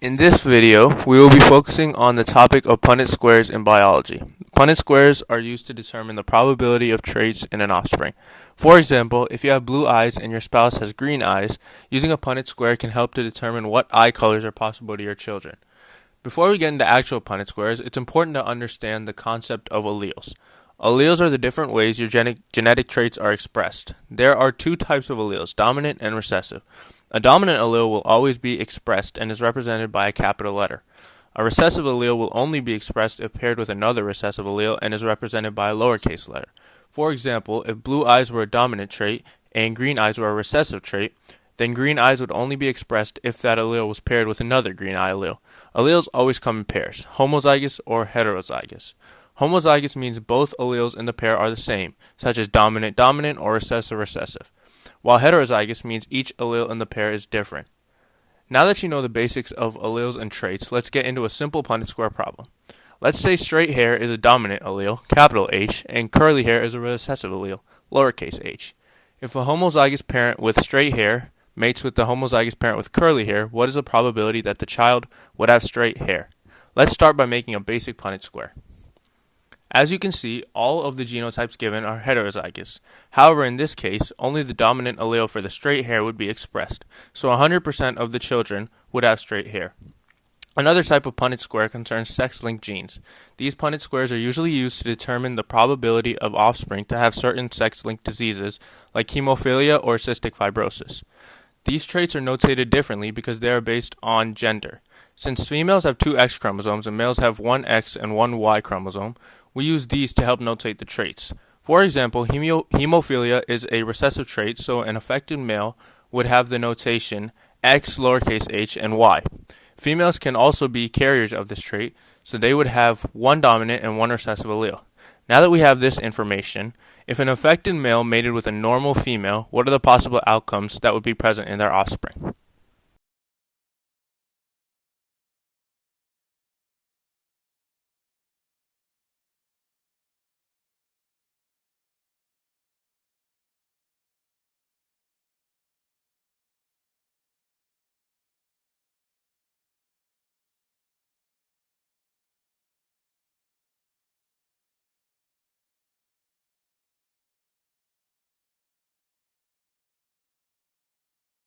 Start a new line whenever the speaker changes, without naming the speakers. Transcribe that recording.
In this video, we will be focusing on the topic of Punnet squares in biology. Punnet squares are used to determine the probability of traits in an offspring. For example, if you have blue eyes and your spouse has green eyes, using a Punnet square can help to determine what eye colors are possible to your children. Before we get into actual Punnet squares, it's important to understand the concept of alleles. Alleles are the different ways your genetic traits are expressed. There are two types of alleles, dominant and recessive. A dominant allele will always be expressed and is represented by a capital letter. A recessive allele will only be expressed if paired with another recessive allele and is represented by a lowercase letter. For example, if blue eyes were a dominant trait and green eyes were a recessive trait, then green eyes would only be expressed if that allele was paired with another green eye allele. Alleles always come in pairs, homozygous or heterozygous. Homozygous means both alleles in the pair are the same, such as dominant-dominant or recessive-recessive, while heterozygous means each allele in the pair is different. Now that you know the basics of alleles and traits, let's get into a simple Punnet square problem. Let's say straight hair is a dominant allele, capital H, and curly hair is a recessive allele, lowercase h. If a homozygous parent with straight hair mates with the homozygous parent with curly hair, what is the probability that the child would have straight hair? Let's start by making a basic Punnet square. As you can see, all of the genotypes given are heterozygous. However, in this case, only the dominant allele for the straight hair would be expressed, so 100% of the children would have straight hair. Another type of Punnet square concerns sex-linked genes. These Punnet squares are usually used to determine the probability of offspring to have certain sex-linked diseases like hemophilia or cystic fibrosis. These traits are notated differently because they are based on gender. Since females have two X chromosomes and males have one X and one Y chromosome, we use these to help notate the traits. For example, hemophilia is a recessive trait, so an affected male would have the notation X lowercase h and Y. Females can also be carriers of this trait, so they would have one dominant and one recessive allele. Now that we have this information, if an affected male mated with a normal female, what are the possible outcomes that would be present in their offspring?